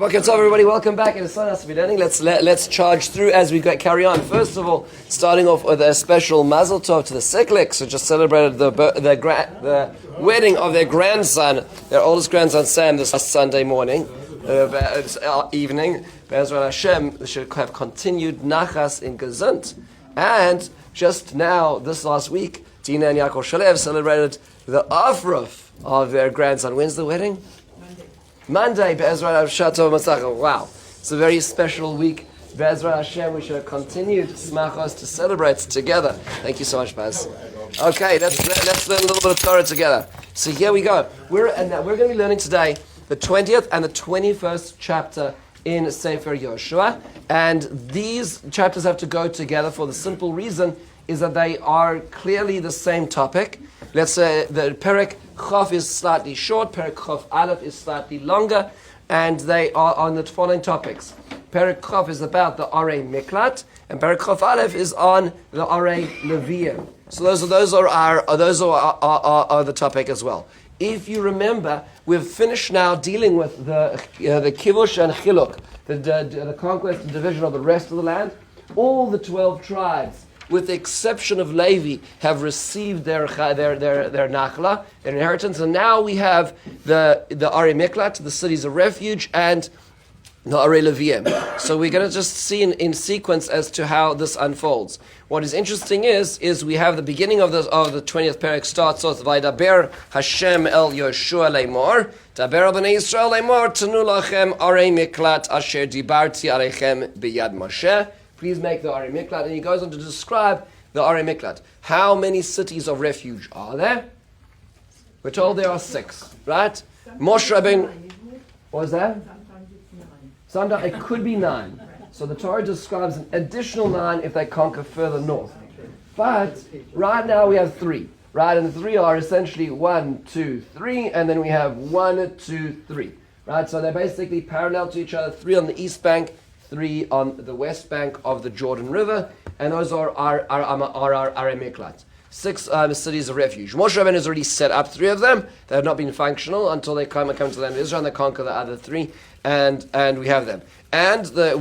Okay, so everybody, welcome back. It is so nice to be learning. Let's charge through as we carry on. First of all, starting off with a special mazel tov to the Sikliks, who just celebrated the wedding of their grandson, their oldest grandson Sam, this last Sunday morning, evening. Be'ezrat Hashem, they should have continued nachas in Gesund. And just now, this last week, Tina and Yaakov Shalev celebrated the Afruf of their grandson. When's the wedding? Monday, Be'ezrat Hashem, Masacha. Wow, it's a very special week. Be'ezrat Hashem, we should have continued smachos to celebrate together. Thank you so much, Baz. Okay, let's learn a little bit of Torah together. So here we go. We're going to be learning today the 20th and the 21st chapter in Sefer Yehoshua, and these chapters have to go together for the simple reason is that they are clearly the same topic. Let's say the perek Chof is slightly short, perek Chof Aleph is slightly longer, and they are on the following topics. Perek Chof is about the Arei Miklat, and perek Chof Aleph is on the Arei Leviim. So those are the topic as well. If you remember, we've finished now dealing with the kivush and chiluk, the conquest and division of the rest of the land. All the 12 tribes, with the exception of Levi, have received their nachla, their inheritance, and now we have the Arei Miklat, the cities of refuge, and the Arei Leviim. So we're going to just see in sequence as to how this unfolds. What is interesting is we have the beginning of the 20th perek starts with Vaydaber Hashem el Yehoshua lemor, Daber al bnei Yisrael lemor, Tanu lachem Arei Miklat asher dibarti alechem biyad Moshe. Please make the Arei Miklat, and he goes on to describe the Arei Miklat. How many cities of refuge are there? We're told there are 6, right? Moshe Rabbeinu, what was that? Sometimes it could be 9. So the Torah describes an additional 9 if they conquer further north. But right now we have 3, right? And the 3 are essentially 1, 2, 3, and then we have 1, 2, 3, right? So they're basically parallel to each other. 3 on the east bank, 3 on the west bank of the Jordan River, and those are our Arei Miklat. 6 cities of refuge. Moshe Rabbeinu has already set up 3 of them. They have not been functional until they come to the land of Israel, and they conquer the other 3, and we have them. And the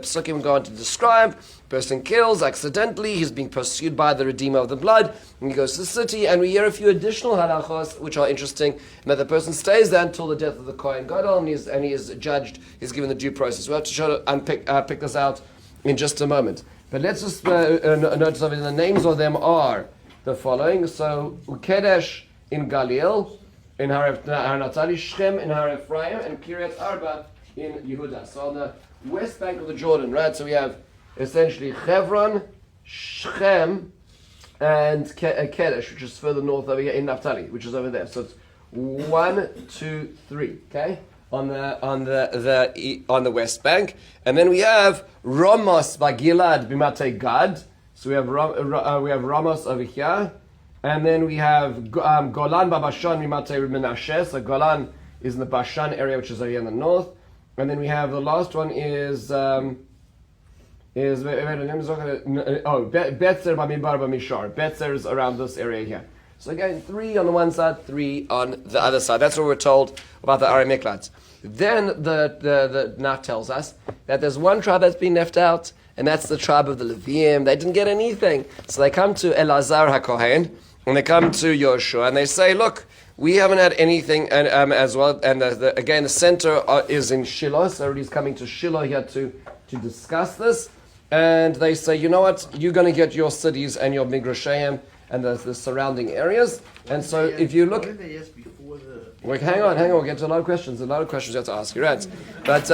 Psukim go on to describe: person kills accidentally, he's being pursued by the Redeemer of the blood, and he goes to the city, and we hear a few additional halachos which are interesting, and that the person stays there until the death of the Kohen Gadol, and he is judged, he's given the due process. We have to try to pick this out in just a moment. But let's just notice of it. The names of them are the following. So Ukedesh in Galil, in Har Naftali, Shechem in Har Ephraim, and Kiryat Arba in Yehuda. So on the west bank of the Jordan, right? So we have essentially Hebron, Shechem, and Kedesh, which is further north over here in Naphtali, which is over there. So it's 1, 2, 3. Okay. On the west bank, and then we have Ramos by Gilad b'matei Gad. So we have Ramos over here, and then we have Golan b'Bashan b'matei Menashe. So Golan is in the Bashan area, which is over here in the north, and then we have the last one is Betzer b'Midbar b'Mishar. Betzer is around this area here. So again, 3 on the one side, 3 on the other side. That's what we're told about the Arei Miklat. Then the Nach tells us that there's one tribe that's been left out, and that's the tribe of the Leviim. They didn't get anything. So they come to Elazar HaKohen, and they come to Yehoshua, and they say, look, we haven't had anything as well. And again, the center is in Shiloh, so everybody's coming to Shiloh here to discuss this. And they say, you know what, you're going to get your cities and your Migrashayim, and the surrounding areas. And so if you look... hang on, we'll get to a lot of questions. A lot of questions you have to ask, you're right. But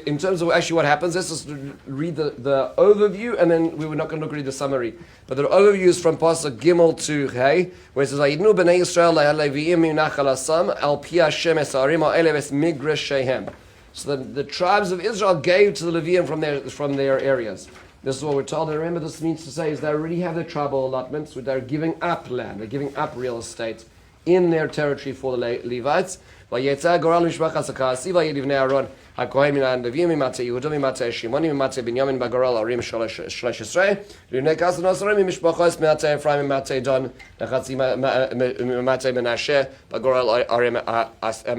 in terms of actually what happens, let's just read the overview, and then we're not going to read the summary. But the overview is from Pasuk Gimel to Hey, where it says, Vayidnu b'nei Yisrael le'aleviim minachal asam al pi Hashem esarim al elev es migrashehem. So the tribes of Israel gave to the Leviim from their areas. This is what we're told. And remember, this means to say is they already have their tribal allotments, they're giving up land, they're giving up real estate in their territory for the Levites. Vayetza goral mishpachas hakasi vayidivnei Aaron hakohen min ha'nevim mimatei Yehuda mimatei Shimoni mimatei Binyamin bagoral arim shlosh Yisrael livnei kasan asarim mishpachos mimatei Ephraim mimatei Don nechatzi mimatei Menashe bagoral arim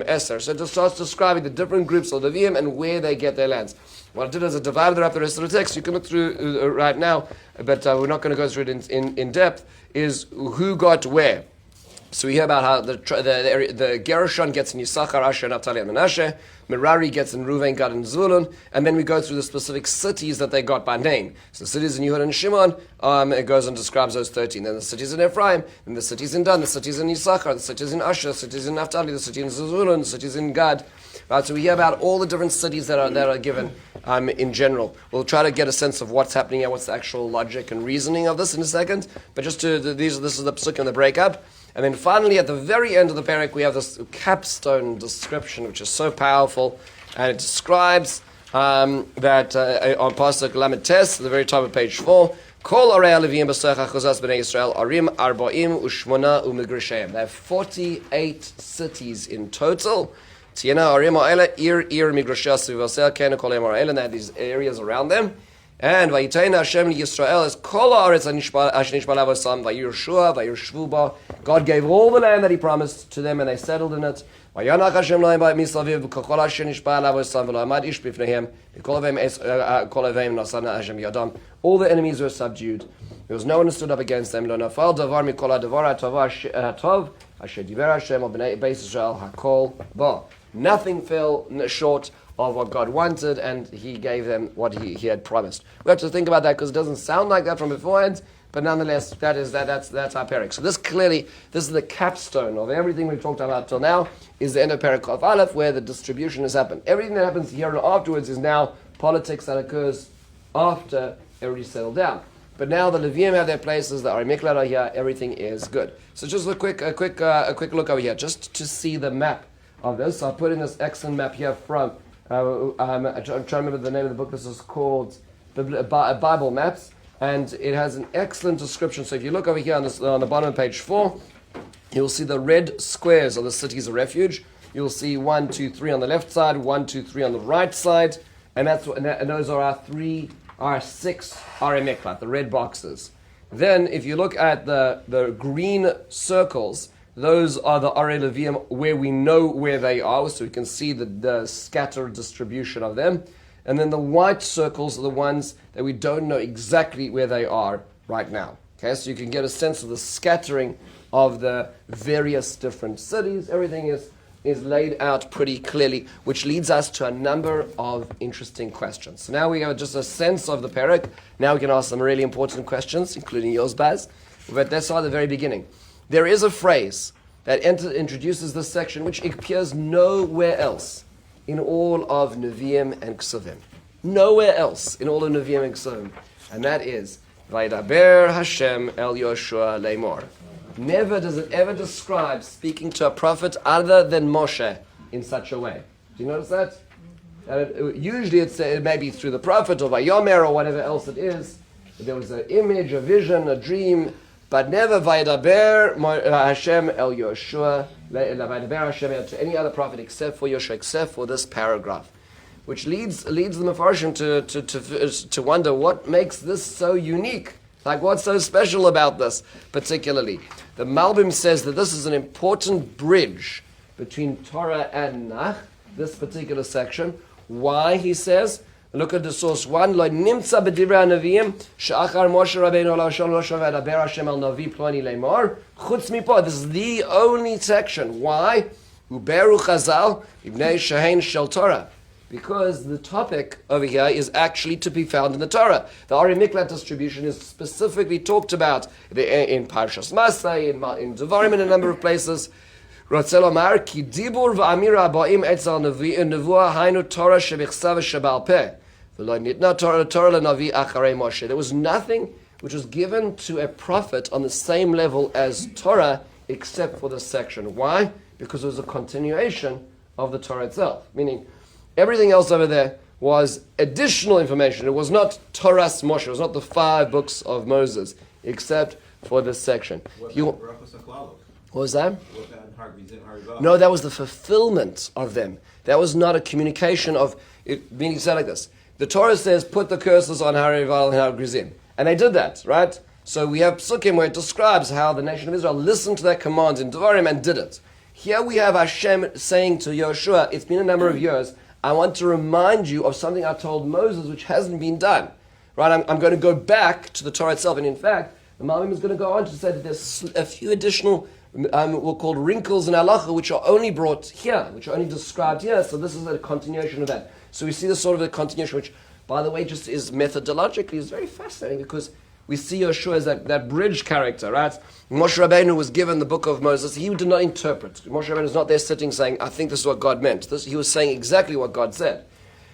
Eser. So it just starts describing the different groups of Levim and where they get their lands. What I did is I divided it up the rest of the text. You can look through right now, but we're not going to go through it in depth, is who got where. So we hear about how the Gershon gets in Yisachar, Asher, Naphtali, and Menashe. Merari gets in Reuven, Gad, and Zulun. And then we go through the specific cities that they got by name. So cities in Yehuda and Shimon, it goes and describes those 13. Then the cities in Ephraim, then the cities in Dan, the cities in Yisachar, the cities in Asher, the cities in Naphtali, the cities in Zulun, the cities in Gad. Right, so we hear about all the different cities that are given in general. We'll try to get a sense of what's happening here, what's the actual logic and reasoning of this in a second. But just this is the psuk and the breakup. And then finally, at the very end of the perek, we have this capstone description, which is so powerful. And it describes that on Pasuk Lamed Tes, at the very top of page 4, Kol arei Levim b'soich hachuzas b'nei Yisrael arim arba'im u'shmona u'migrisheim. They have 48 cities in total. Tiena arim ha'ele ir migrasheh sivosel kena kol ha'ele. And they have these areas around them. And Vayitein Hashem Yisrael is Kol Haaretz Asher Nishbal Avosam Vayirshua Vayirshvu Ba. God gave all the land that He promised to them, and they settled in it. Vayanach Hashem Lahem Ba'et Mislaviv Kol Asher Nishbal Avosam V'lo Amad Ish B'fneihem Kol Aveim Nasana Hashem Yadam. All the enemies were subdued. There was no one who stood up against them. Lo Nafal Davar Mikol Hadavar Tov Asher Diber Hashem Al Bnei Beis Yisrael Hakol Ba. Nothing fell short of what God wanted, and He gave them what He had promised. We have to think about that because it doesn't sound like that from beforehand, but nonetheless, that's our perek. So this is the capstone of everything we've talked about till now, is the end of perek of Aleph, where the distribution has happened. Everything that happens here and afterwards is now politics that occurs after everybody's settled down. But now the Levim have their places, the Arimiklat are here, everything is good. So just a quick look over here, just to see the map of this. So I put in this excellent map here from I'm trying to remember the name of the book. This is called Bible Maps, and it has an excellent description. So if you look over here on the bottom of page 4, you'll see the red squares are the cities of refuge. You'll see 1, 2, 3 on the left side, 1, 2, 3 on the right side, and those are our 6 Arimiklat, the red boxes. Then if you look at the green circles, those are the Arei Levim where we know where they are, so we can see the scattered distribution of them. And then the white circles are the ones that we don't know exactly where they are right now. Okay, so you can get a sense of the scattering of the various different cities. Everything is laid out pretty clearly, which leads us to a number of interesting questions. So now we have just a sense of the perek. Now we can ask some really important questions, including yours, Baz. But that's at the very beginning. There is a phrase that introduces this section which appears nowhere else in all of Nevi'im and Ksuvim. Nowhere else in all of Nevi'im and Ksuvim. And that is, Vaydaber Hashem El Yehoshua Leimor. Never does it ever describe speaking to a prophet other than Moshe in such a way. Do you notice that? Usually it may be through the prophet or Vayomer or whatever else it is. There was an image, a vision, a dream, but never Vaydaber Hashem El Yehoshua, Vaydaber Hashem to any other prophet except for Yehoshua, except for this paragraph, which leads the Mefarshim to wonder what makes this so unique. Like, what's so special about this particularly? The Malbim says that this is an important bridge between Torah and Nach, this particular section. Why, he says? Look at the source 1. Lo nimtza b'divrei hanavim she'achar Moshe Rabbeinu lashon lo shaveh daber Hashem el navi ploni leimor chutz mipo. This is the only section. Why? Uberu chazal ibnei shehein shel Torah. Because the topic over here is actually to be found in the Torah. The Ari Miklat distribution is specifically talked about in Parshas Masai, in Devarim, in a number of places. Rotzel Omar ki dibur v'amira ba'im etzel nevuah hainu Torah shebichsav shebal peh. There was nothing which was given to a prophet on the same level as Torah except for this section. Why? Because it was a continuation of the Torah itself. Meaning, everything else over there was additional information. It was not Torah's Moshe. It was not the 5 books of Moses, except for this section. What was that? No, that was the fulfillment of them. That was not a communication of it. Meaning, said like this: the Torah says, "Put the curses on Har Rival and Har Grizim," and they did that, right? So we have Psukim where it describes how the nation of Israel listened to that command in Devarim and did it. Here we have Hashem saying to Yehoshua, "It's been a number of years. I want to remind you of something I told Moses, which hasn't been done." Right? I'm going to go back to the Torah itself, and in fact, the Malbim is going to go on to say that there's a few additional we'll call wrinkles in halacha, which are only brought here, which are only described here. So this is a continuation of that. So we see this sort of a continuation, which, by the way, just is methodologically is very fascinating because we see Yehoshua as that bridge character, right? Moshe Rabbeinu was given the book of Moses. He did not interpret. Moshe Rabbeinu is not there sitting saying, "I think this is what God meant." He was saying exactly what God said.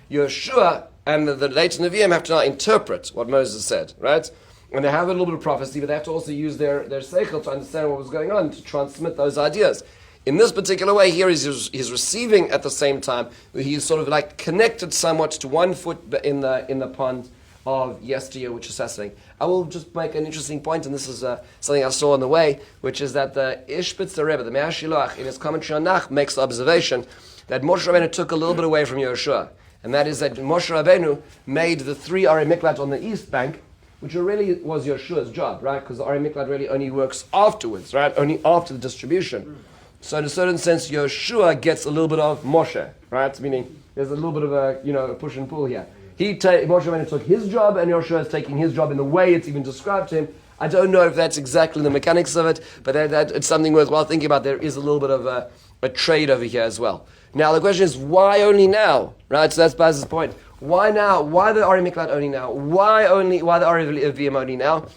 Yehoshua and the later Nevi'im have to now interpret what Moses said, right? And they have a little bit of prophecy, but they have to also use their seichel to understand what was going on, to transmit those ideas. In this particular way, here he's receiving at the same time. He's sort of like connected somewhat to one foot in the pond of yesteryear, which is fascinating. I will just make an interesting point, and this is something I saw on the way, which is that the Ishbitzer Rebbe, the Me'ah Shiloach, in his commentary on Nach, makes the observation that Moshe Rabbeinu took a little bit away from Yehoshua. And that is that Moshe Rabbeinu made the 3 Arei Miklat on the east bank, which really was Yeshua's job, right? Because the Arei Miklat really only works afterwards, right? Only after the distribution. So in a certain sense, Yehoshua gets a little bit of Moshe, right? Meaning there's a little bit of a push and pull here. Moshe Rabbeinu took his job, and Yehoshua is taking his job in the way it's even described to him. I don't know if that's exactly the mechanics of it, but that it's something worthwhile thinking about. There is a little bit of a trade over here as well. Now the question is, why only now? Right? So that's Baz's point. Why now? Why the Arei Miklat only now? Why the Arei Levim only now?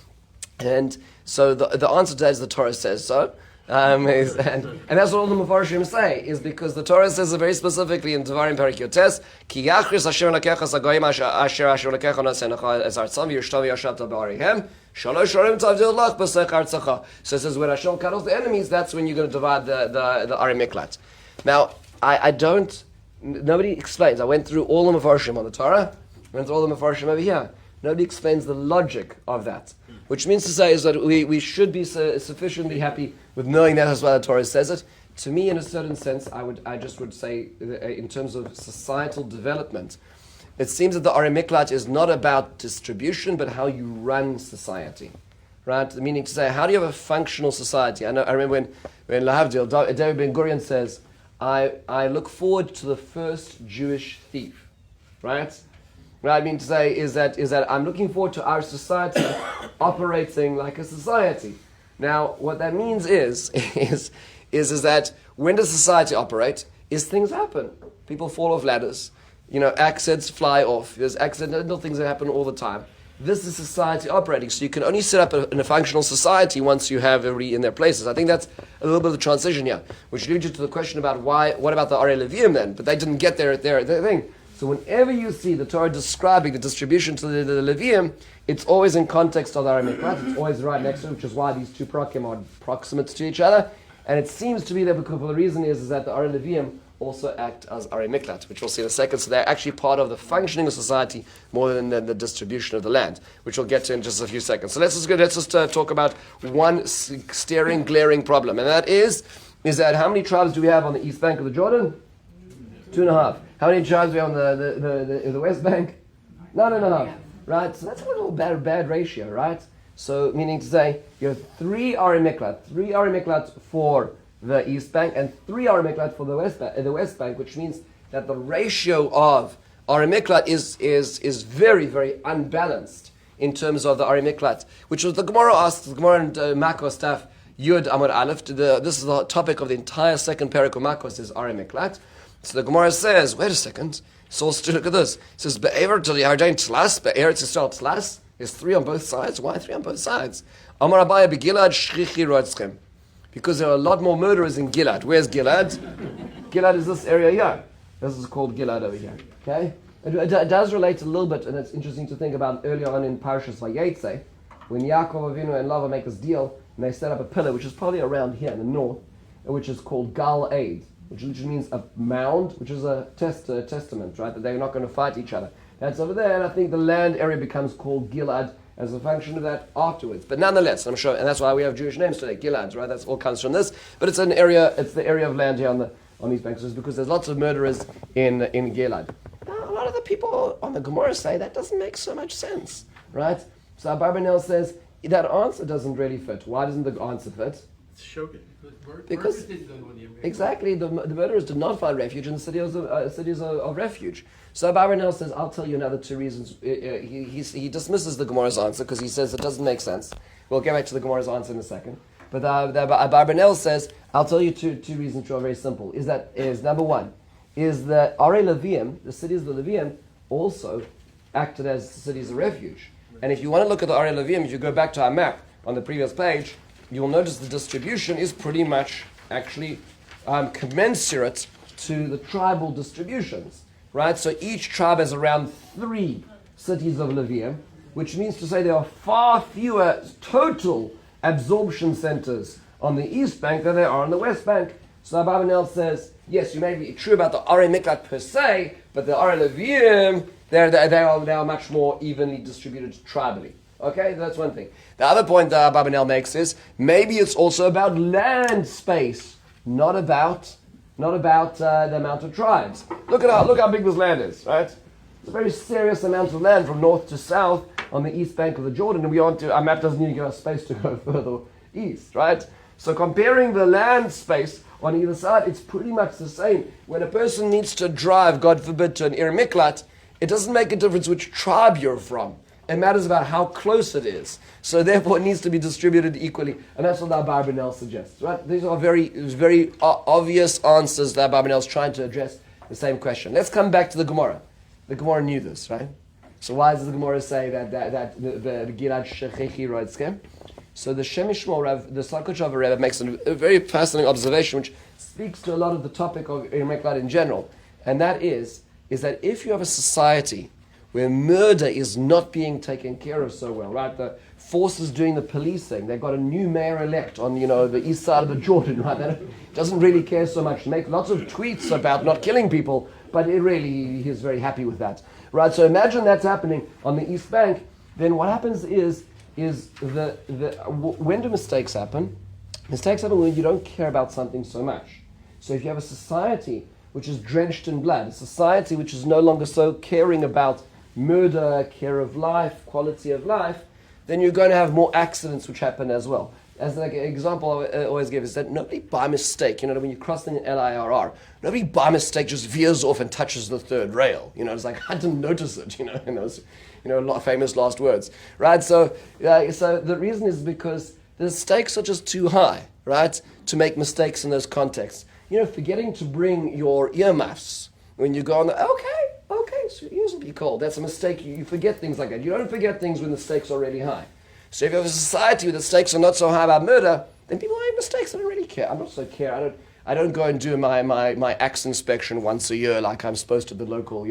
And so the answer to that is the Torah says so. And that's what all the Mefarshim say, is because the Torah says it very specifically in Devarim Perek Yotes, Ki yachris Hashem lakecha sagoyim asher lakecha nasenecha es artzam v'yishtav yashavta ba'arihem shalosh shorim tavdil lach b'sech artzacha. So it says when Hashem cuddles the enemies, that's when you're going to divide the Arei Miklat. Now, nobody explains. I went through all the Mefarshim on the Torah, went through all the Mefarshim over here. Nobody explains the logic of that. Which means to say is that we should be sufficiently happy with knowing that as well the Torah says it. To me, in a certain sense, I just would say, in terms of societal development, it seems that the Arei Miklat is not about distribution, but how you run society. Right? Meaning to say, how do you have a functional society? I remember when Lahavdil, David Ben Gurion says, I look forward to the first Jewish thief. Right? What I mean to say is that I'm looking forward to our society operating like a society. Now, what that means is that when does society operate? Is things happen. People fall off ladders. Accidents fly off. There's accidental things that happen all the time. This is society operating. So you can only set up in a functional society once you have everybody in their places. I think that's a little bit of the transition here, which leads you to the question about what about the Arei Levim then? But they didn't get their thing. So whenever you see the Torah describing the distribution to the Levium, it's always in context of the Arei Miklat. It's always right next to it, which is why these two parakim are proximate to each other. And it seems to be that because the reason is that the Arei Levium also act as Arei Miklat, which we'll see in a second. So they're actually part of the functioning of society more than the distribution of the land, which we'll get to in just a few seconds. So let's just talk about one staring, glaring problem, and that is that how many tribes do we have on the east bank of the Jordan? 2.5. How many tribes do we have on the west bank? No. Right? So that's a little bad ratio, right? So meaning to say you have 3 Arei Miklat for the east bank and 3 Arei Miklat for the west bank, which means that the ratio of Arei Miklat is very, very unbalanced in terms of the Arei Miklat, which was the Gemara asked, the Gemara in Makos Taf Yud Amud Aleph. This is the topic of the entire second perek of Makos is Arei Miklat. So the Gemara says, wait a second, so let's look at this. It says, Be'ever to the Yarden Tlas, Be'eretz Yisrael Tlas. There's 3 on both sides. Why 3 on both sides? Amar Abaya Begilad Shrichi Roetzchem. Because there are a lot more murderers in Gilad. Where's Gilad? Gilad is this area here. This is called Gilad over here. Okay? It does relate a little bit, and it's interesting to think about earlier on in Parashas Vayetze, when Yaakov Avinu and Lava make this deal, and they set up a pillar, which is probably around here in the north, which is called Gal Eid, which literally means a mound, which is a testament, right? That they're not going to fight each other. That's over there, and I think the land area becomes called Gilad as a function of that afterwards. But nonetheless, I'm sure, and that's why we have Jewish names today, Gilad, right? That's all comes from this. But it's the area of land here on these banks, because there's lots of murderers in Gilad. Now, a lot of the people on the Gemara say that doesn't make so much sense, right? So Abarbanel says that answer doesn't really fit. Why doesn't the answer fit? It's shocking. Because exactly, the murderers did not find refuge in the cities of refuge. So Abarbanel says, I'll tell you another two reasons. He dismisses the Gemara's answer because he says it doesn't make sense. We'll get back to the Gemara's answer in a second. But Abarbanel says, I'll tell you two reasons which are very simple. Is number one, is that Are Levium, the cities of the Levium, also acted as cities of refuge. And if you want to look at the Are Levium, if you go back to our map on the previous page, you'll notice the distribution is pretty much actually commensurate to the tribal distributions, right? So each tribe has around 3 cities of Levium, which means to say there are far fewer total absorption centers on the east bank than there are on the west bank. So Abarbanel says, yes, you may be true about the Are Miklat per se, but the Are Levium, they are much more evenly distributed tribally. Okay, that's one thing. The other point that Abarbanel makes is maybe it's also about land space, not about the amount of tribes. Look how big this land is, right? It's a very serious amount of land from north to south on the east bank of the Jordan, and our map doesn't even give us space to go further east, right? So comparing the land space on either side, it's pretty much the same. When a person needs to drive, God forbid, to an Ir Miklat, it doesn't make a difference which tribe you're from. It matters about how close it is. So therefore it needs to be distributed equally. And that's what Abarbanel suggests. Right? These are very obvious answers that Abarbanel is trying to address the same question. Let's come back to the Gemara. The Gemara knew this, right? So why does the Gemara say that the Gilad Shechechi Roitzke? So the Shemishmol Rav, the Sarkochov Rebbe, makes a very fascinating observation which speaks to a lot of the topic of Ir Miklat in general. And that is that if you have a society where murder is not being taken care of so well, right? The forces doing the policing, they've got a new mayor-elect on, the east side of the Jordan, right? That doesn't really care so much. Make lots of tweets about not killing people, but he's very happy with that, right? So imagine that's happening on the East Bank. Then what happens is when do mistakes happen? Mistakes happen when you don't care about something so much. So if you have a society which is drenched in blood, a society which is no longer so caring about murder, care of life, quality of life, then you're going to have more accidents which happen as well. As an example I always give is that nobody by mistake, when you're crossing an LIRR, nobody by mistake just veers off and touches the third rail. It's like, I didn't notice it, and those, famous last words, right? So the reason is because the stakes are just too high, right, to make mistakes in those contexts. Forgetting to bring your earmuffs when you go on okay, so your ears will be cold. That's a mistake. You forget things like that. You don't forget things when the stakes are really high. So if you have a society where the stakes are not so high about murder, then people make mistakes. I don't really care. I'm not so care. I don't go and do my axe inspection once a year like I'm supposed to the local,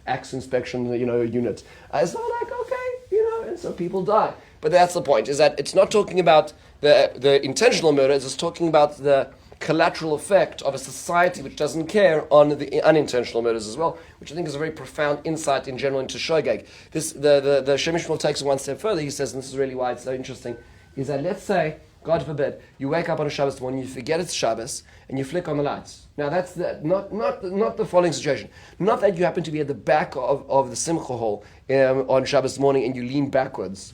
axe inspection, unit. It's not like, okay, and so people die. But that's the point, is that it's not talking about the intentional murders, it's talking about the collateral effect of a society which doesn't care on the unintentional murders as well, which I think is a very profound insight in general into Shogeg. The Shemishmal takes it one step further. He says, and this is really why it's so interesting, is that let's say, God forbid, you wake up on a Shabbos morning, you forget it's Shabbos, and you flick on the lights. Now that's not the following situation. Not that you happen to be at the back of the Simcha Hall on Shabbos morning and you lean backwards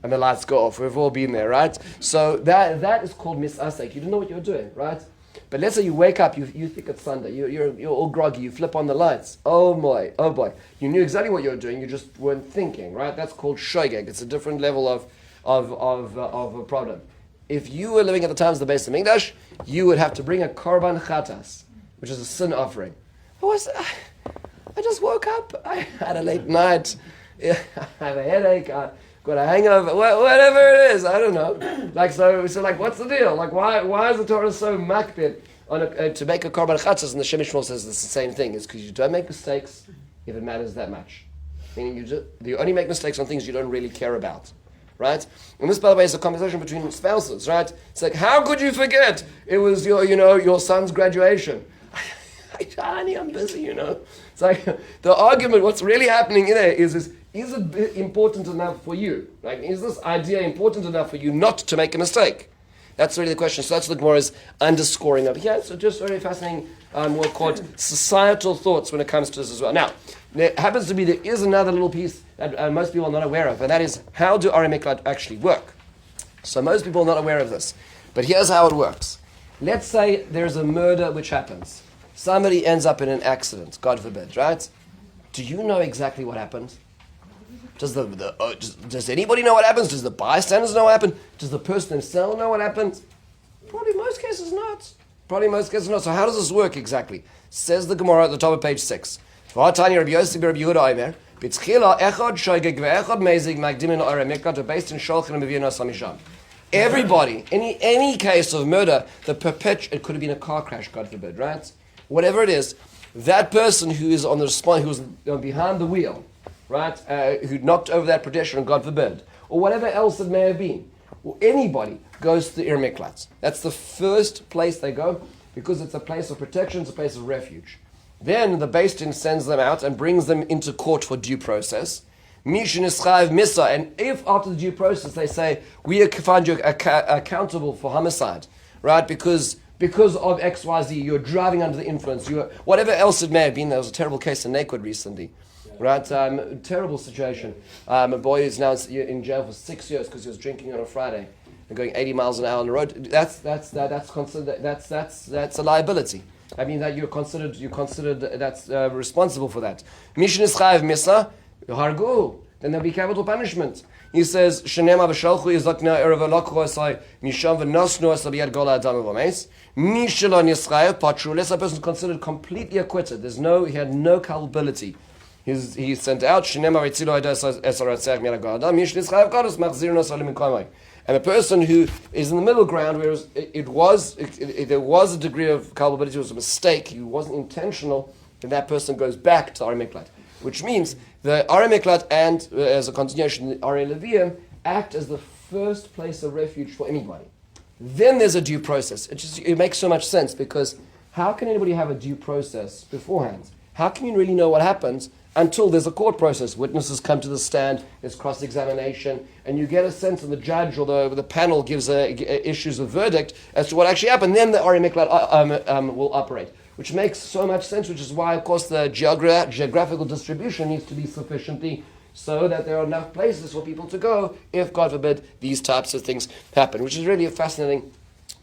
and the lights go off. We've all been there, right? So that is called misasek. You don't know what you're doing, right? But let's say you wake up, you think it's Sunday, you're all groggy, you flip on the lights. Oh boy. You knew exactly what you were doing, you just weren't thinking, right? That's called shogeg. It's a different level of a problem. If you were living at the times of the Beis Hamikdash, you would have to bring a korban chatas, which is a sin offering. I just woke up, I had a late night, I have a headache, got a hangover, whatever it is, I don't know. So what's the deal? Why is the Torah so makbid on to make a korban chatzos? And the Shem Mishmol says it's the same thing. It's because you don't make mistakes if it matters that much. Meaning you only make mistakes on things you don't really care about, right? And this, by the way, is a conversation between spouses, right? It's like, how could you forget it was your son's graduation? Honey, I'm busy, It's like the argument. What's really happening in there is is it important enough for you? Like, is this idea important enough for you not to make a mistake? That's really the question. So that's what the Gemara is underscoring over here. So just very fascinating, we'll call it societal thoughts when it comes to this as well. Now, there happens to be, there is another little piece that most people are not aware of, and that is, how do Arei Miklat actually work? So most people are not aware of this. But here's how it works. Let's say there's a murder which happens. Somebody ends up in an accident, God forbid, right? Do you know exactly what happened? Does anybody know what happens? Does the bystanders know what happened? Does the person himself know what happened? Probably most cases not. So how does this work exactly? Says the Gemara at the top of page 6. Everybody, any case of murder, it could have been a car crash, God forbid, right? Whatever it is, that person who is on the spine, who's behind the wheel, right, who knocked over that pedestrian, God forbid, or whatever else it may have been, or anybody goes to the Arei Miklat. That's the first place they go, because it's a place of protection, it's a place of refuge. Then the Beis Din sends them out and brings them into court for due process. Mishin is chayav misa, and if after the due process they say, we find you accountable for homicide, right, because of X, Y, Z, you're driving under the influence, whatever else it may have been. There was a terrible case in Lakewood recently. Right, terrible situation. A boy is now in jail for 6 years because he was drinking on a Friday and going 80 miles an hour on the road. That's a liability. I mean that you're considered that's responsible for that. Mishin is chayav misa, hargu. Then there'll be capital punishment. He says shenema v'shalchu yizakna erev alakhu misham v'nosnu asabiyad gola adam v'ames mishalon yischayav patru. Unless a person is considered completely acquitted, he had no culpability. He's sent out. And the person who is in the middle ground, whereas there was a degree of culpability, it was a mistake, he wasn't intentional, then that person goes back to Arei Miklat. Which means the Arei Miklat and, as a continuation, the Arei Leviim act as the first place of refuge for anybody. Then there's a due process. It makes so much sense, because how can anybody have a due process beforehand? How can you really know what happens until there's a court process? Witnesses come to the stand, there's cross-examination, and you get a sense of the judge or the panel issues a verdict as to what actually happened. Then the Arei Miklat will operate, which makes so much sense, which is why, of course, the geographical distribution needs to be sufficiently so that there are enough places for people to go if, God forbid, these types of things happen, which is really a fascinating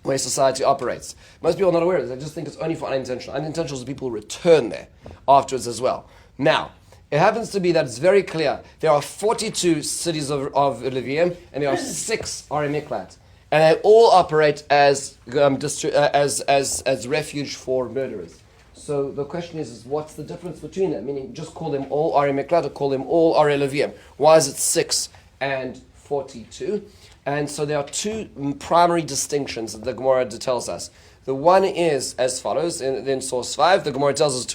way society operates. Most people are not aware of this. I just think it's only for unintentional. Unintentional is people return there afterwards as well. Now, it happens to be that it's very clear. There are 42 cities of Leviim, and there are 6 Arei Miklat, and they all operate as refuge for murderers. So the question is what's the difference between them? Meaning, just call them all Arei Miklat or call them all Arei Leviim. Why is it 6 and 42? And so there are 2 primary distinctions that the Gemara tells us. The one is as follows, in source 5, the Gemara tells us,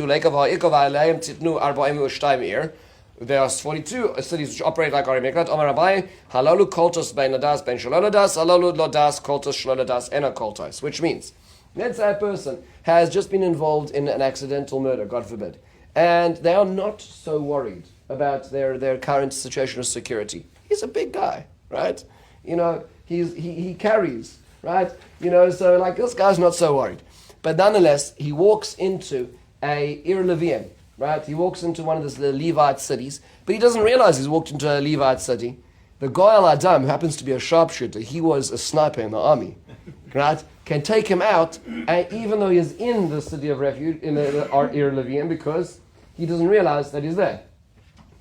there are 42 cities which operate like Arei Miklat. Omar Abai, halalu koltos ben ladas ben shaloladas, halalu lodas koltos shaloladas ena koltos. Which means, let's say a person has just been involved in an accidental murder, God forbid, and they are not so worried about their current situation of security. He's a big guy, right? He carries, right? So like this guy's not so worried. But nonetheless, he walks into a Ir Leviim, right? He walks into one of the Levite cities, but he doesn't realize he's walked into a Levite city. The Goel Adam, who happens to be a sharpshooter, he was a sniper in the army, right? Can take him out, and even though he is in the city of refuge, in the Ir Leviim, because he doesn't realize that he's there.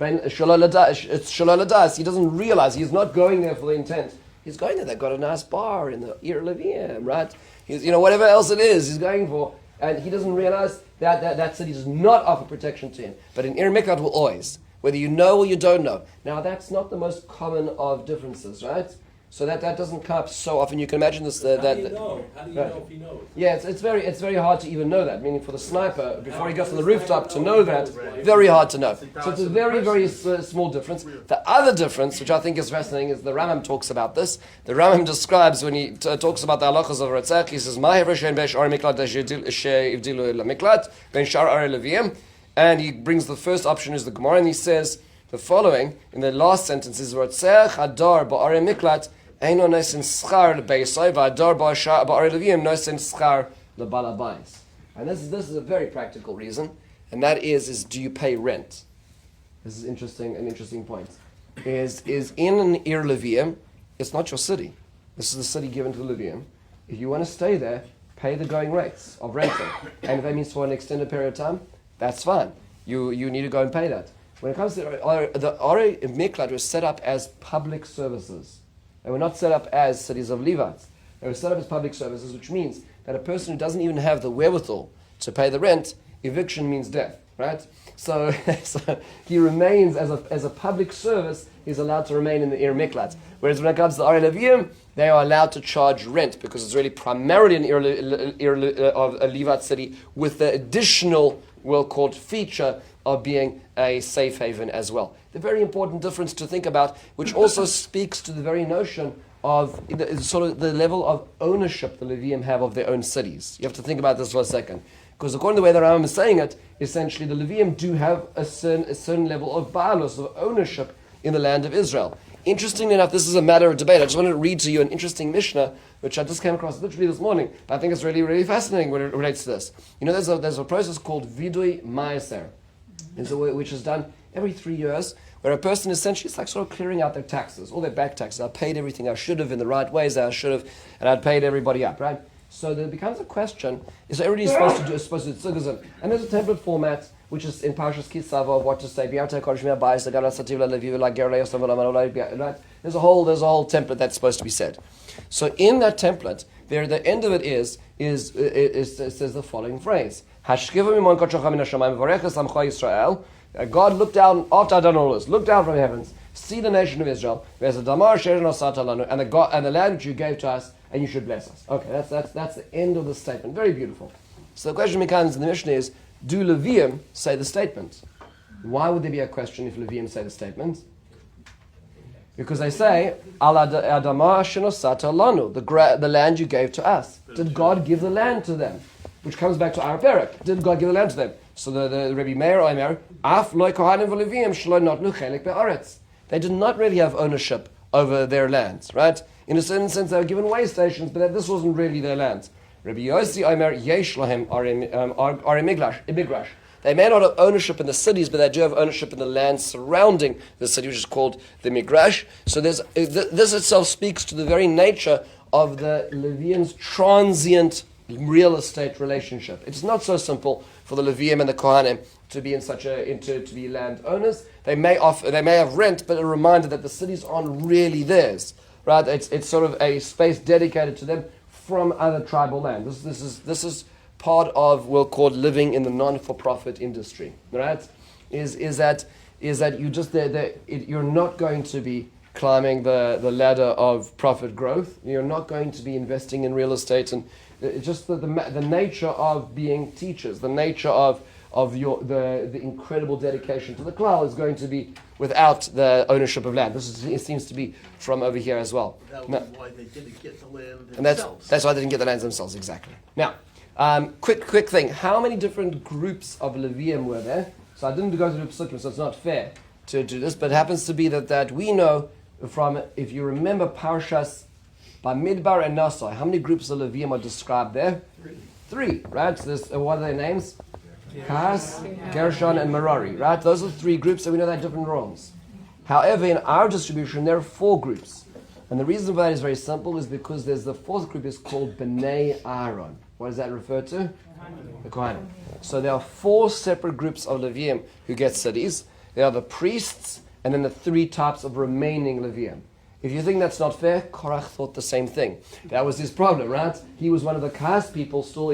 It's Shaloladas. He doesn't realize he's not going there for the intent. He's going there. They've got a nice bar in the Ir Leviim, right? He's, whatever else it is, he's going for, and he doesn't realize that city does not offer protection to him. But in Arei Miklat will always, whether you know or you don't know. Now that's not the most common of differences, right? So that doesn't come up so often. You can imagine this. How do you know? How do you know if he knows? Yeah, it's very hard to even know that. Meaning for the sniper, before he goes to the rooftop, to know that, very hard to know. So it's a very small difference. The other difference, which I think is fascinating, is the Rambam talks about this. The Rambam describes when he talks about the halachas of Ratzach. He says, "Ma hevreshen beish Arei Miklat she'ivdilu la miklat ben shar Arei Leviim," and he brings the first option is the Gemara, and he says, the following, in the last sentences, Rotzeach Hadar Ba'are Miklat, Eino Nosin Schar Lebeisai, V'Hadar Ba'are Leviim Nosin Schar Lebalabais. And this is a very practical reason, and that is do you pay rent? This is an interesting point. Is in an Ir Leviim, it's not your city. This is the city given to the Leviim. If you want to stay there, pay the going rates of rental. And if that means for an extended period of time, that's fine. You need to go and pay that. When it comes to the Ore Miklat was set up as public services. They were not set up as cities of Levites. They were set up as public services, which means that a person who doesn't even have the wherewithal to pay the rent, eviction means death, right? So he remains as a public service. He's allowed to remain in the Ir Miklat. Whereas when it comes to the Ore Leviim, they are allowed to charge rent because it's really primarily an of a Levite city with the additional well-called feature of being a safe haven as well. The very important difference to think about, which also speaks to the very notion of sort of the level of ownership the Levium have of their own cities. You have to think about this for a second. Because according to the way the Rambam is saying it, essentially the Levium do have a certain level of baalus, of ownership in the land of Israel. Interestingly enough, this is a matter of debate. I just wanted to read to you an interesting Mishnah, which I just came across literally this morning. But I think it's really, really fascinating when it relates to this. You know, there's a process called vidui maaser, which is done every 3 years, where a person essentially, it's like sort of clearing out their taxes, all their back taxes. I paid everything I should have in the right ways I should have, and I'd paid everybody up, right? So there becomes a question, is everybody supposed to do tzugazim? And there's a template format, which is in Parshas Kisava of what to say. Right? There's a whole template that's supposed to be said. So in that template, there at the end of it it says the following phrase: God looked down after I've done all this, looked down from the heavens, see the nation of Israel. There's a damar and the land which you gave to us, and you should bless us. Okay, that's the end of the statement. Very beautiful. So the question becomes in the Mishnah is: do Levium say the statement? Why would there be a question if Levium say the statement? Because they say, Al Adama Shenosata Lanu, the land you gave to us. Did God give the land to them? Which comes back to our perek. Did God give the land to them? So the Rebbe Meir Omer, Af loy kohanim v'Leviim shlo notnu chelik be'aretz. They did not really have ownership over their lands, right? In a certain sense, they were given way stations, but this wasn't really their lands. Rabbi Yossi Omer yesh lahem imigrash. They may not have ownership in the cities, but they do have ownership in the land surrounding the city, which is called the migrash. So this itself speaks to the very nature of the Levians' transient real estate relationship. It's not so simple for the Levium and the Kohanim to be to be landowners. They may have rent, but a reminder that the cities aren't really theirs. Right? It's sort of a space dedicated to them from other tribal land. This is part of we'll call living in the non-for-profit industry. Right? Is that you just you're not going to be climbing the ladder of profit growth. You're not going to be investing in real estate, and it's just the nature of being teachers, the nature of the incredible dedication to the klal is going to be without the ownership of land. It seems to be from over here as well. That was why they didn't get the land themselves. And that's why they didn't get the lands themselves, exactly. Now, quick thing. How many different groups of Levium were there? So I didn't go through the psukim, so it's not fair to do this, but it happens to be that we know from, if you remember Parshas Bamidbar and Nasai, how many groups of Levium are described there? Three, right? So what are their names? Kahas, Gershon, and Merari, right? Those are the three groups, so we know they have different roles. However, in our distribution, there are 4 groups. And the reason for that is very simple, is because there's the 4th group is called Bnei Aaron. What does that refer to? The Kohanim. So there are 4 separate groups of Levium who get cities. There are the priests, and then the 3 types of remaining Levium. If you think that's not fair, Korach thought the same thing. That was his problem, right? He was one of the Kahas people, still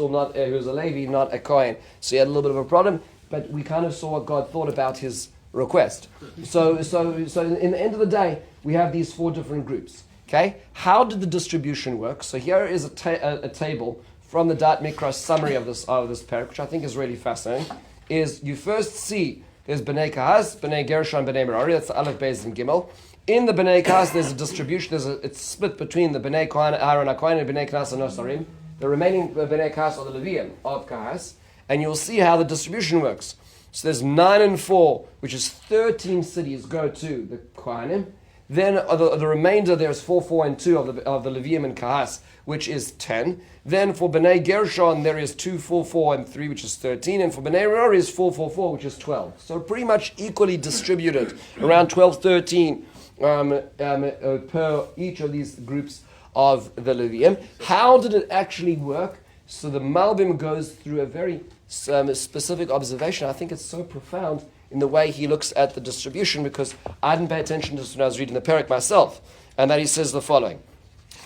not, who was a Levi, not a Kohen. So he had a little bit of a problem, but we kind of saw what God thought about his request. So in the end of the day, we have these 4 different groups. Okay? How did the distribution work? So here is a table from the Dat Mikra summary of this perek, which I think is really fascinating. Is you first see there's Bnei Kahas, Bnei Gershon, Bnei Merari. That's the Aleph, Beis, and Gimel. In the Bnei Kahas, there's a distribution. It's split between the Bnei Kohen, Aaron, HaKohen, and Bnei Knas and Nosarim. The remaining Bnei Kahas are the Levium of Kahas, and you'll see how the distribution works. So there's 9 and 4, which is 13 cities go to the Kohanim. Then the remainder, there's 4, 4, and 2 of the Levium and Kahas, which is 10. Then for Bnei Gershon, there is 2, 4, 4, and 3, which is 13. And for Bnei Merari is 4, 4, 4, which is 12. So pretty much equally distributed, around 12, 13 per each of these groups of the Levium. How did it actually work? So the Malbim goes through a very specific observation. I think it's so profound in the way he looks at the distribution, because I didn't pay attention to this when I was reading the perek myself. And that he says the following.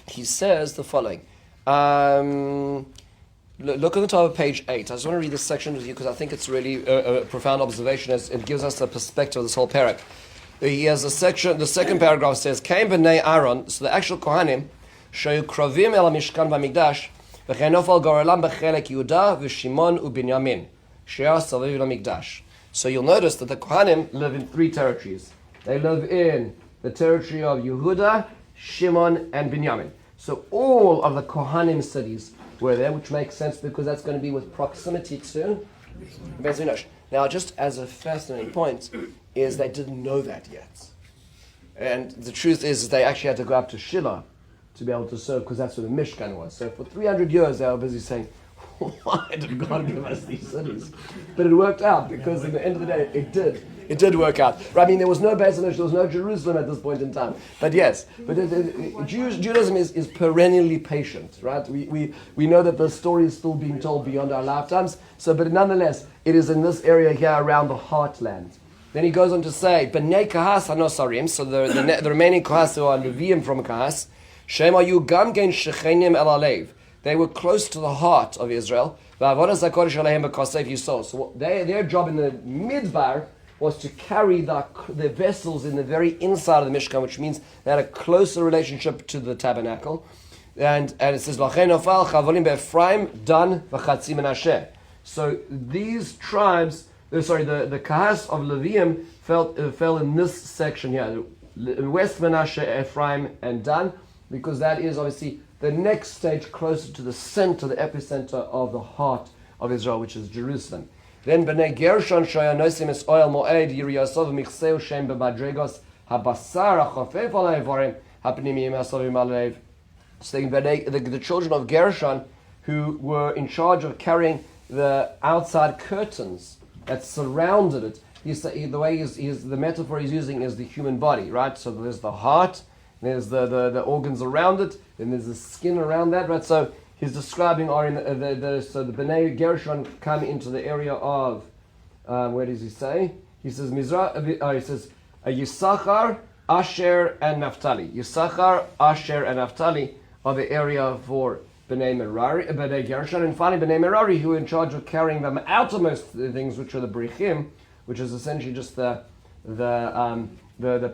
He says the following. Look at the top of page 8. I just want to read this section with you because I think it's really a profound observation as it gives us the perspective of this whole perek. He has a section, the second paragraph says, Kain b'nei Aaron, so the actual Kohanim, Shayu kravim el mishkan b'mikdash, v'chein nofal gorelam b'chelek Yehuda v'Shimon u'Binyamin, she'ar saviv l'mikdash. So you'll notice that the Kohanim live in 3 territories. They live in the territory of Yehuda, Shimon, and Binyamin. So all of the Kohanim cities were there, which makes sense because that's going to be with proximity to Beis Mikdash. Now, just as a fascinating point, is they didn't know that yet. And the truth is they actually had to go up to Shiloh to be able to serve, because that's where the Mishkan was. So for 300 years they were busy saying, why did God give us these cities? But it worked out, because at the end of the day, it did work out. I mean, there was no Beis Mikdash, there was no Jerusalem at this point in time. But yes, Judaism is perennially patient, right? We know that the story is still being told beyond our lifetimes. So, but nonetheless, it is in this area here around the heartland. Then he goes on to say, B'nei Kahas hanosarim, so the remaining Kahas who are Leviim from Kahas, Shem ayu gam gen shechenim el alev. They were close to the heart of Israel. So their job in the midbar was to carry the vessels in the very inside of the Mishkan, which means they had a closer relationship to the tabernacle. And it says, Ephraim, Dan, v'chatzim Menashe. So these tribes, the Kahas of Levium fell in this section here, West Menashe, Ephraim, and Dan, because that is obviously the next stage closer to the center, the epicenter of the heart of Israel, which is Jerusalem. Then Bnei Gershon shaya nosim es oil moed yiriyasov michseu shem b'madregos habasar hachofef alayvarim hapnimiyim asovim alev. So the children of Gershon, who were in charge of carrying the outside curtains that surrounded it. The metaphor he's using is the human body, right? So there's the heart, there's the organs around it, then there's the skin around that, right? So he's describing the Bnei Gershon come into the area of where does he say? He says Yisachar, Asher, and Naphtali. Yisachar, Asher, and Naphtali are the area for Bnei Gershon, and finally Bnei Merari, who are in charge of carrying the outermost things, which are the brichim, which is essentially just the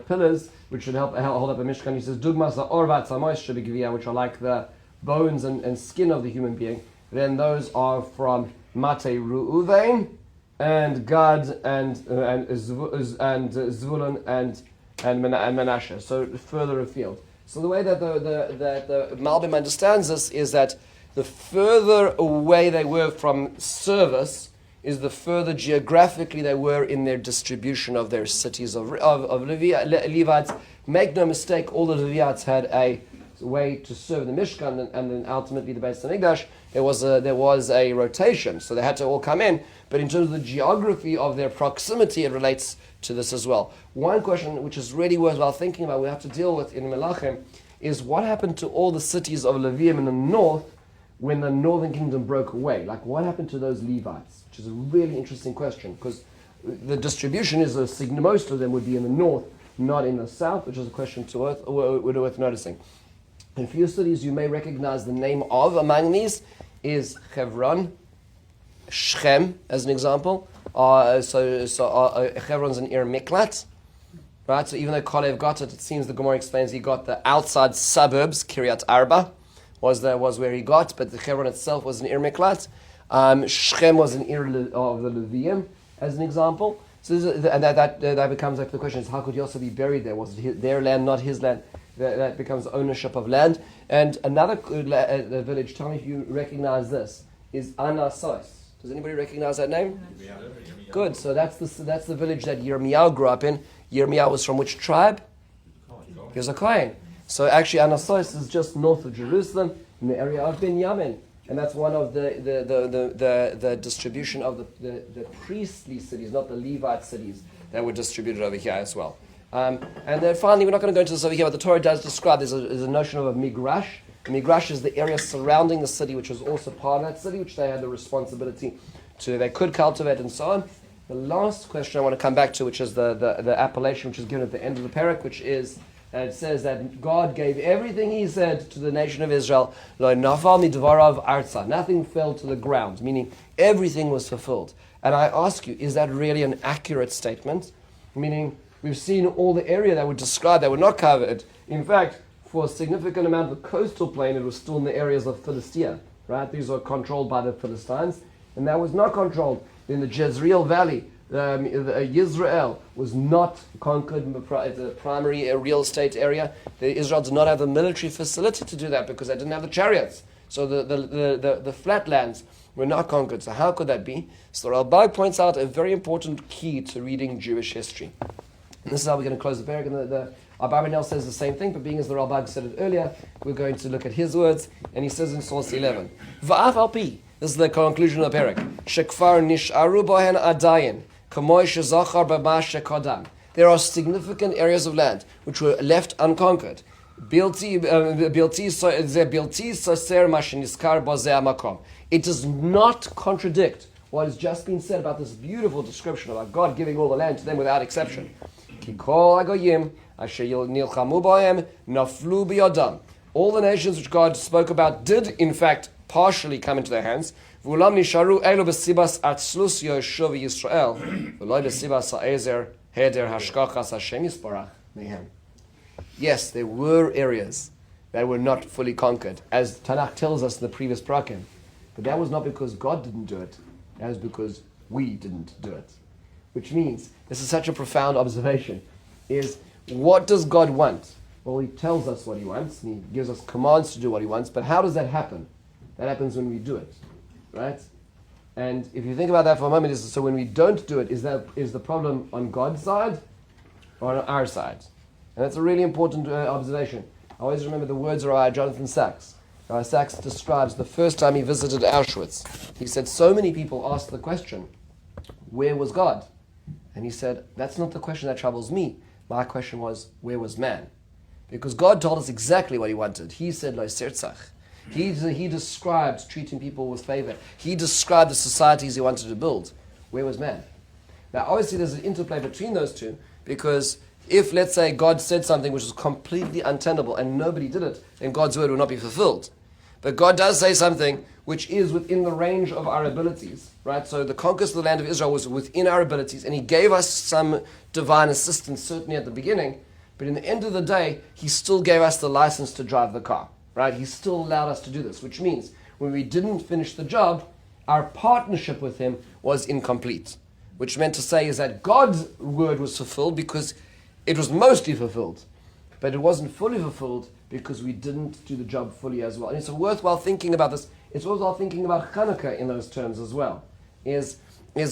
pillars, which should hold up a Mishkan. He says, Dugmas orvat samois shebigvia, which are like the bones and skin of the human being. Then those are from Mate Ru'uvain and Gad and Zvulun and Menashe. So further afield. So the way that the Malbim understands this is that the further away they were from service is the further geographically they were in their distribution of their cities of Levites. Make no mistake, all the Levites had a way to serve the Mishkan and then ultimately the Beis Mikdash. There was a rotation, so they had to all come in. But in terms of the geography of their proximity, it relates to this as well. One question which is really worthwhile thinking about, we have to deal with in Melachim, is what happened to all the cities of Levium in the north when the northern kingdom broke away? Like, what happened to those Levites? Which is a really interesting question, because the distribution is most of them would be in the north, not in the south, which is a question worth noticing. In a few cities you may recognize the name of among these is Hebron, Shechem, as an example. Hebron's an Ir Miklat, right? So even though Kalev got it, it seems the Gemara explains he got the outside suburbs. Kiryat Arba was where he got, but the Hebron itself was an Ir Miklat. Shechem was an Ir of the Levium, as an example. So that becomes like the question is, how could Yosef be buried there? Was it their land, not his land? That becomes ownership of land. And another village, tell me if you recognize this, is Anasos. Does anybody recognize that name? Yeah. Good. So that's the village that Yirmiyahu grew up in. Yirmiyahu was from which tribe? He was a Kohen. So actually, Anasos is just north of Jerusalem in the area of Binyamin, and that's one of the distribution of the priestly cities, not the Levite cities that were distributed over here as well. And then finally, we're not going to go into this over here, but the Torah does describe there's a notion of a migrash. A migrash is the area surrounding the city, which was also part of that city, which they had the responsibility to. They could cultivate and so on. The last question I want to come back to, which is the appellation which is given at the end of the perek, which is, it says that God gave everything He said to the nation of Israel. Lo nafal midvarav arza. Nothing fell to the ground, meaning everything was fulfilled. And I ask you, is that really an accurate statement? Meaning, we've seen all the area that were described that were not covered. In fact, for a significant amount of the coastal plain, it was still in the areas of Philistia, right? These were controlled by the Philistines, and that was not controlled in the Jezreel Valley. Israel was not conquered in the primary real estate area. Israel did not have the military facility to do that because they didn't have the chariots. So the flatlands were not conquered. So how could that be? So Ralbag points out a very important key to reading Jewish history. And this is how we're going to close the perek. And Abarbanel says the same thing, but being as the Ralbag said it earlier, we're going to look at his words. And he says in source 11, Va'af al-pi, this is the conclusion of the perek, Shekfar nish'aru bohen adayin, kamoy shezachar b'ma shekodam. There are significant areas of land which were left unconquered. It does not contradict what has just been said about this beautiful description about God giving all the land to them without exception. All the nations which God spoke about did in fact partially come into their hands. Yes, there were areas that were not fully conquered, as Tanakh tells us in the previous prakim. But that was not because God didn't do it. That was because we didn't do it. Which means, this is such a profound observation, is what does God want? Well, He tells us what He wants, and He gives us commands to do what He wants, but how does that happen? That happens when we do it, right? And if you think about that for a moment, so when we don't do it, is the problem on God's side or on our side? And that's a really important observation. I always remember the words of Jonathan Sachs. Sachs describes the first time he visited Auschwitz. He said, so many people asked the question, where was God? And he said, that's not the question that troubles me. My question was, where was man? Because God told us exactly what He wanted. He said, Lo sirtzach. He described treating people with favor. He described the societies He wanted to build. Where was man? Now, obviously, there's an interplay between those two, because if, let's say, God said something which was completely untenable and nobody did it, then God's word will not be fulfilled. But God does say something which is within the range of our abilities, right? So the conquest of the land of Israel was within our abilities, and He gave us some divine assistance, certainly at the beginning, but in the end of the day, He still gave us the license to drive the car, right? He still allowed us to do this, which means when we didn't finish the job, our partnership with Him was incomplete, which meant to say is that God's word was fulfilled because it was mostly fulfilled, but it wasn't fully fulfilled because we didn't do the job fully as well. And it's worthwhile thinking about this. It's worthwhile thinking about Hanukkah in those terms as well. Is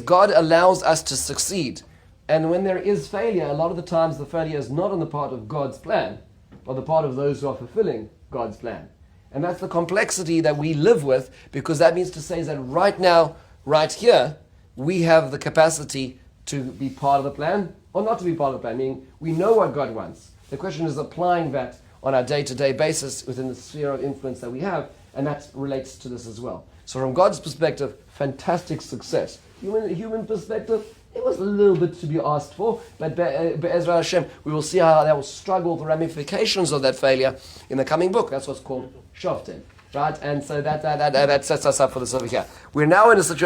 God allows us to succeed. And when there is failure, a lot of the times the failure is not on the part of God's plan, but the part of those who are fulfilling God's plan. And that's the complexity that we live with, because that means to say is that right now, right here, we have the capacity to be part of the plan or not to be part of the plan, meaning we know what God wants. The question is applying that on our day-to-day basis within the sphere of influence that we have, and that relates to this as well. So from God's perspective, fantastic success. Human perspective, it was a little bit to be asked for, but Be'ezra Hashem, we will see how that will struggle with the ramifications of that failure in the coming book. That's what's called Shoftim, right? And so that sets us up for this over here. We're now in a situation